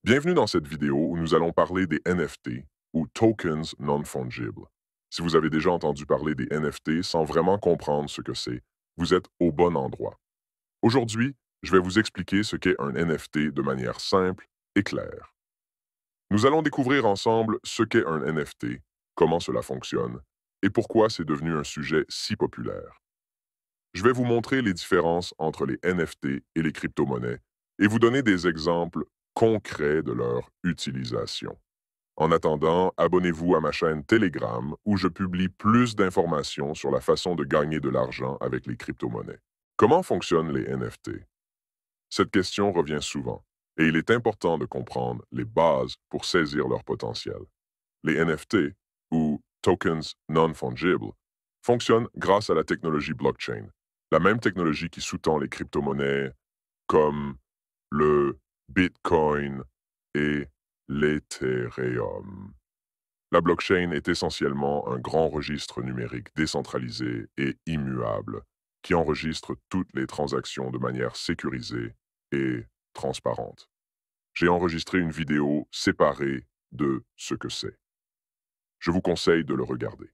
Bienvenue dans cette vidéo où nous allons parler des NFT ou Tokens Non-Fungible. Si vous avez déjà entendu parler des NFT sans vraiment comprendre ce que c'est, vous êtes au bon endroit. Aujourd'hui, je vais vous expliquer ce qu'est un NFT de manière simple et claire. Nous allons découvrir ensemble ce qu'est un NFT, comment cela fonctionne et pourquoi c'est devenu un sujet si populaire. Je vais vous montrer les différences entre les NFT et les crypto-monnaies et vous donner des exemples concrets de leur utilisation. En attendant, abonnez-vous à ma chaîne Telegram où je publie plus d'informations sur la façon de gagner de l'argent avec les crypto-monnaies. Comment fonctionnent les NFT? Cette question revient souvent et il est important de comprendre les bases pour saisir leur potentiel. Les NFT, ou Tokens Non-Fungible, fonctionnent grâce à la technologie blockchain, la même technologie qui sous-tend les crypto-monnaies comme le Bitcoin et l'Ethereum. La blockchain est essentiellement un grand registre numérique décentralisé et immuable qui enregistre toutes les transactions de manière sécurisée et transparente. J'ai enregistré une vidéo séparée de ce que c'est. Je vous conseille de le regarder.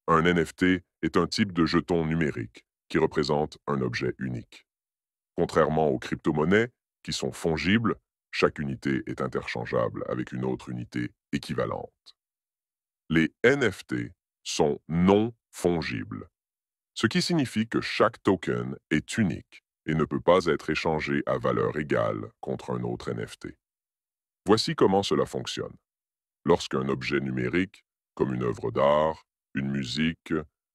Un NFT est un type de jeton numérique qui représente un objet unique. Contrairement aux crypto-monnaies, qui sont fongibles, chaque unité est interchangeable avec une autre unité équivalente. Les NFT sont non fongibles, ce qui signifie que chaque token est unique et ne peut pas être échangé à valeur égale contre un autre NFT. Voici comment cela fonctionne. Lorsqu'un objet numérique, comme une œuvre d'art, une musique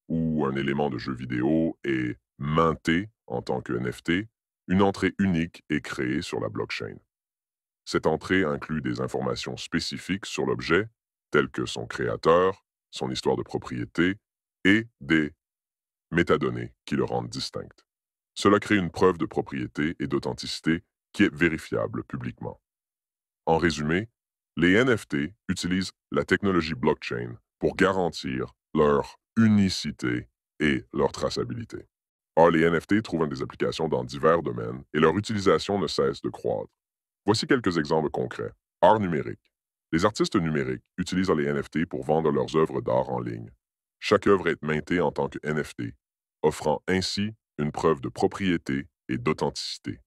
ou un élément de jeu vidéo, est minté en tant que NFT, une entrée unique est créée sur la blockchain. Cette entrée inclut des informations spécifiques sur l'objet, telles que son créateur, son histoire de propriété et des métadonnées qui le rendent distinct. Cela crée une preuve de propriété et d'authenticité qui est vérifiable publiquement. En résumé, les NFT utilisent la technologie blockchain pour garantir leur unicité et leur traçabilité. Or, les NFT trouvent des applications dans divers domaines et leur utilisation ne cesse de croître. Voici quelques exemples concrets. Art numérique. Les artistes numériques utilisent les NFT pour vendre leurs œuvres d'art en ligne. Chaque œuvre est mintée en tant que NFT, offrant ainsi une preuve de propriété et d'authenticité.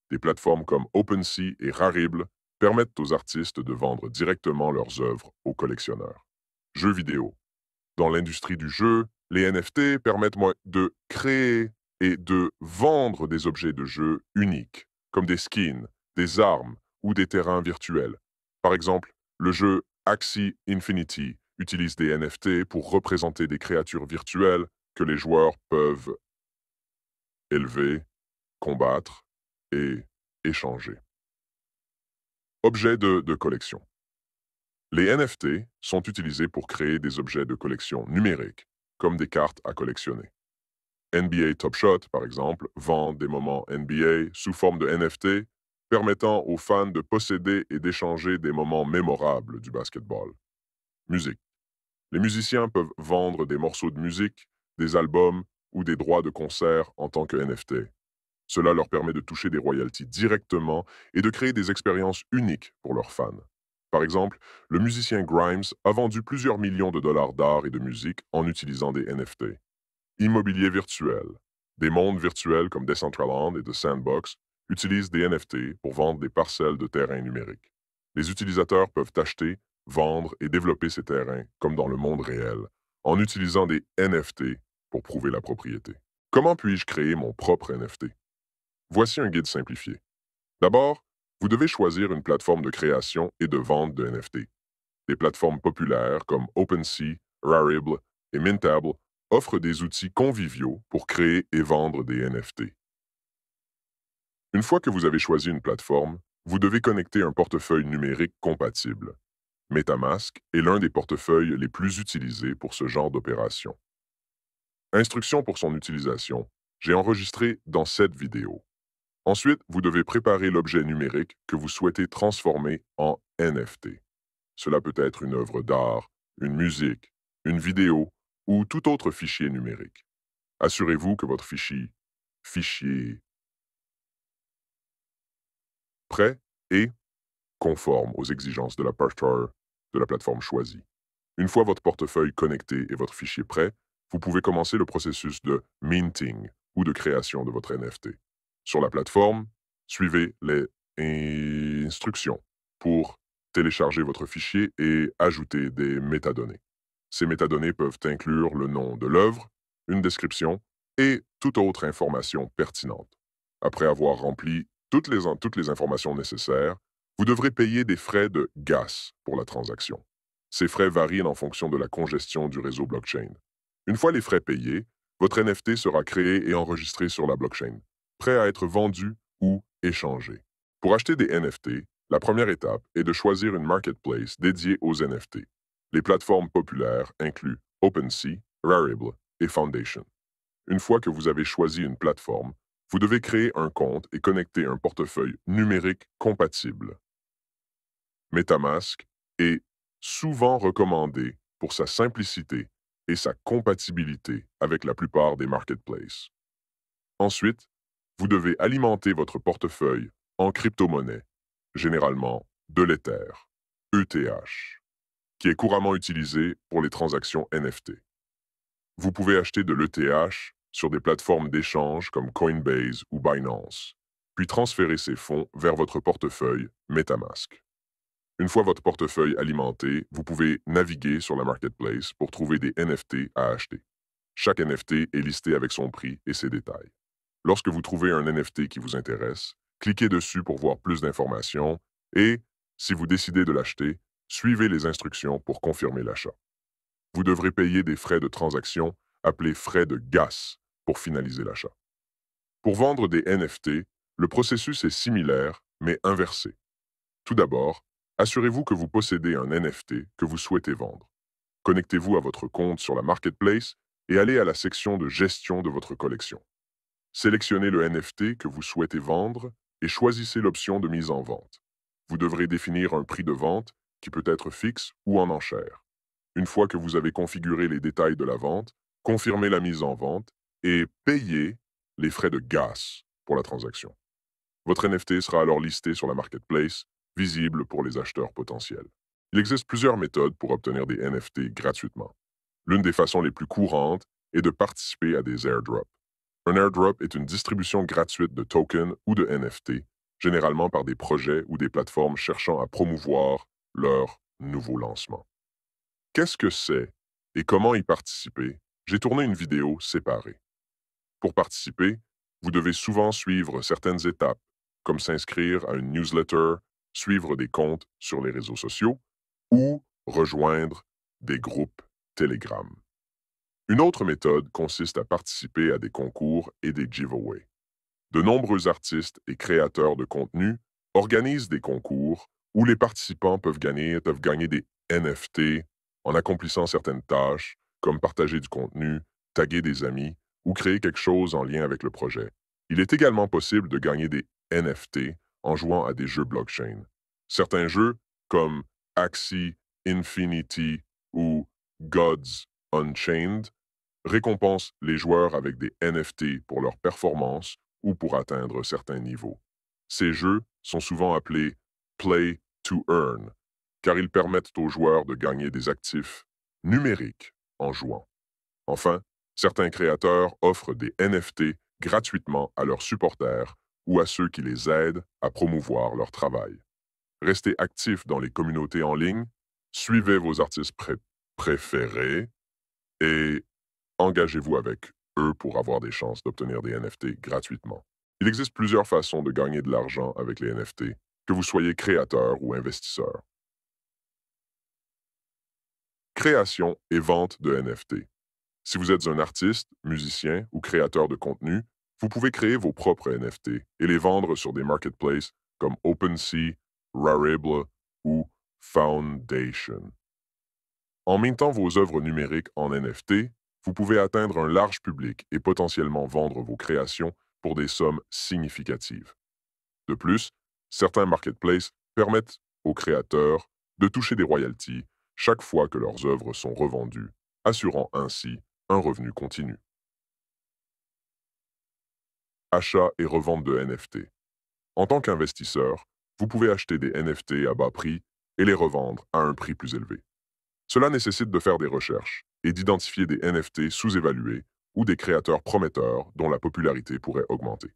Des plateformes comme OpenSea et Rarible permettent aux artistes de vendre directement leurs œuvres aux collectionneurs. Jeux vidéo. Dans l'industrie du jeu, les NFT permettent de créer et de vendre des objets de jeu uniques, comme des skins, des armes ou des terrains virtuels. Par exemple, le jeu Axie Infinity utilise des NFT pour représenter des créatures virtuelles que les joueurs peuvent élever, combattre et échanger. Objets de collection. Les NFT sont utilisés pour créer des objets de collection numériques, comme des cartes à collectionner. NBA Top Shot, par exemple, vend des moments NBA sous forme de NFT, permettant aux fans de posséder et d'échanger des moments mémorables du basketball. Musique. Les musiciens peuvent vendre des morceaux de musique, des albums ou des droits de concert en tant que NFT. Cela leur permet de toucher des royalties directement et de créer des expériences uniques pour leurs fans. Par exemple, le musicien Grimes a vendu plusieurs millions de dollars d'art et de musique en utilisant des NFT. Immobilier virtuel. Des mondes virtuels comme Decentraland et The Sandbox utilisent des NFT pour vendre des parcelles de terrain numériques. Les utilisateurs peuvent acheter, vendre et développer ces terrains comme dans le monde réel en utilisant des NFT pour prouver la propriété. Comment puis-je créer mon propre NFT? Voici un guide simplifié. D'abord, vous devez choisir une plateforme de création et de vente de NFT. Des plateformes populaires comme OpenSea, Rarible et Mintable offrent des outils conviviaux pour créer et vendre des NFT. Une fois que vous avez choisi une plateforme, vous devez connecter un portefeuille numérique compatible. MetaMask est l'un des portefeuilles les plus utilisés pour ce genre d'opération. Instructions pour son utilisation. J'ai enregistré dans cette vidéo. Ensuite, vous devez préparer l'objet numérique que vous souhaitez transformer en NFT. Cela peut être une œuvre d'art, une musique, une vidéo ou tout autre fichier numérique. Assurez-vous que votre fichier prêt et conforme aux exigences de la plateforme choisie. Une fois votre portefeuille connecté et votre fichier prêt, vous pouvez commencer le processus de minting ou de création de votre NFT. Sur la plateforme, suivez les instructions pour télécharger votre fichier et ajouter des métadonnées. Ces métadonnées peuvent inclure le nom de l'œuvre, une description et toute autre information pertinente. Après avoir rempli toutes les informations nécessaires, vous devrez payer des frais de gas pour la transaction. Ces frais varient en fonction de la congestion du réseau blockchain. Une fois les frais payés, votre NFT sera créé et enregistré sur la blockchain, prêt à être vendu ou échangé. Pour acheter des NFT, la première étape est de choisir une marketplace dédiée aux NFT. Les plateformes populaires incluent OpenSea, Rarible et Foundation. Une fois que vous avez choisi une plateforme, vous devez créer un compte et connecter un portefeuille numérique compatible. MetaMask est souvent recommandé pour sa simplicité et sa compatibilité avec la plupart des marketplaces. Ensuite, vous devez alimenter votre portefeuille en crypto-monnaie, généralement de l'Ether, ETH, qui est couramment utilisé pour les transactions NFT. Vous pouvez acheter de l'ETH sur des plateformes d'échange comme Coinbase ou Binance, puis transférer ces fonds vers votre portefeuille MetaMask. Une fois votre portefeuille alimenté, vous pouvez naviguer sur la marketplace pour trouver des NFT à acheter. Chaque NFT est listé avec son prix et ses détails. Lorsque vous trouvez un NFT qui vous intéresse, cliquez dessus pour voir plus d'informations et, si vous décidez de l'acheter, suivez les instructions pour confirmer l'achat. Vous devrez payer des frais de transaction appelés frais de gas pour finaliser l'achat. Pour vendre des NFT, le processus est similaire mais inversé. Tout d'abord, assurez-vous que vous possédez un NFT que vous souhaitez vendre. Connectez-vous à votre compte sur la marketplace et allez à la section de gestion de votre collection. Sélectionnez le NFT que vous souhaitez vendre et choisissez l'option de mise en vente. Vous devrez définir un prix de vente qui peut être fixe ou en enchère. Une fois que vous avez configuré les détails de la vente, confirmez la mise en vente et payez les frais de gas pour la transaction. Votre NFT sera alors listé sur la marketplace, visible pour les acheteurs potentiels. Il existe plusieurs méthodes pour obtenir des NFT gratuitement. L'une des façons les plus courantes est de participer à des airdrops. Un airdrop est une distribution gratuite de tokens ou de NFT, généralement par des projets ou des plateformes cherchant à promouvoir leur nouveau lancement. Qu'est-ce que c'est et comment y participer? J'ai tourné une vidéo séparée. Pour participer, vous devez souvent suivre certaines étapes, comme s'inscrire à une newsletter, suivre des comptes sur les réseaux sociaux ou rejoindre des groupes Telegram. Une autre méthode consiste à participer à des concours et des giveaways. De nombreux artistes et créateurs de contenu organisent des concours où les participants peuvent gagner des NFT en accomplissant certaines tâches, comme partager du contenu, taguer des amis ou créer quelque chose en lien avec le projet. Il est également possible de gagner des NFT en jouant à des jeux blockchain. Certains jeux, comme Axie Infinity ou Gods Unchained, récompensent les joueurs avec des NFT pour leur performance ou pour atteindre certains niveaux. Ces jeux sont souvent appelés Play to Earn, car ils permettent aux joueurs de gagner des actifs numériques en jouant. Enfin, certains créateurs offrent des NFT gratuitement à leurs supporters ou à ceux qui les aident à promouvoir leur travail. Restez actifs dans les communautés en ligne, suivez vos artistes préférés et engagez-vous avec eux pour avoir des chances d'obtenir des NFT gratuitement. Il existe plusieurs façons de gagner de l'argent avec les NFT, que vous soyez créateur ou investisseur. Création et vente de NFT. Si vous êtes un artiste, musicien ou créateur de contenu, vous pouvez créer vos propres NFT et les vendre sur des marketplaces comme OpenSea, Rarible ou Foundation. En mintant vos œuvres numériques en NFT, vous pouvez atteindre un large public et potentiellement vendre vos créations pour des sommes significatives. De plus, certains marketplaces permettent aux créateurs de toucher des royalties chaque fois que leurs œuvres sont revendues, assurant ainsi un revenu continu. Achat et revente de NFT. En tant qu'investisseur, vous pouvez acheter des NFT à bas prix et les revendre à un prix plus élevé. Cela nécessite de faire des recherches et d'identifier des NFT sous-évalués ou des créateurs prometteurs dont la popularité pourrait augmenter.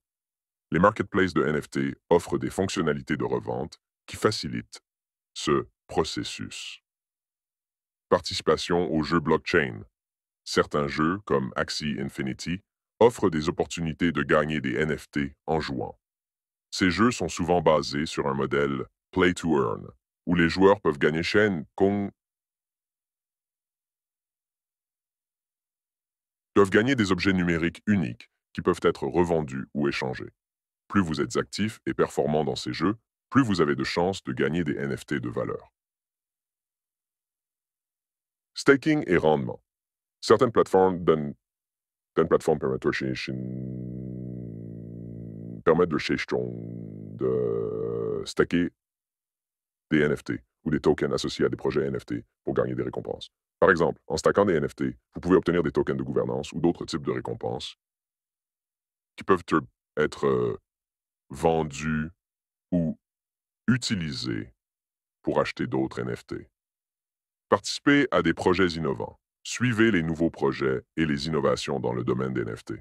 Les marketplaces de NFT offrent des fonctionnalités de revente qui facilitent ce processus. Participation aux jeux blockchain. Certains jeux, comme Axie Infinity, offrent des opportunités de gagner des NFT en jouant. Ces jeux sont souvent basés sur un modèle Play to Earn, où les joueurs peuvent gagner des objets numériques uniques qui peuvent être revendus ou échangés. Plus vous êtes actif et performant dans ces jeux, plus vous avez de chances de gagner des NFT de valeur. Staking et rendement. Certaines plateformes permettent de stacker des NFT ou des tokens associés à des projets NFT pour gagner des récompenses. Par exemple, en stackant des NFT, vous pouvez obtenir des tokens de gouvernance ou d'autres types de récompenses qui peuvent être vendus ou utilisés pour acheter d'autres NFT. Participez à des projets innovants. Suivez les nouveaux projets et les innovations dans le domaine des NFT.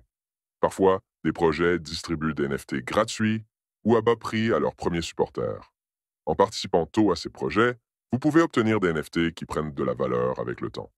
Parfois, des projets distribuent des NFT gratuits ou à bas prix à leurs premiers supporters. En participant tôt à ces projets, vous pouvez obtenir des NFT qui prennent de la valeur avec le temps.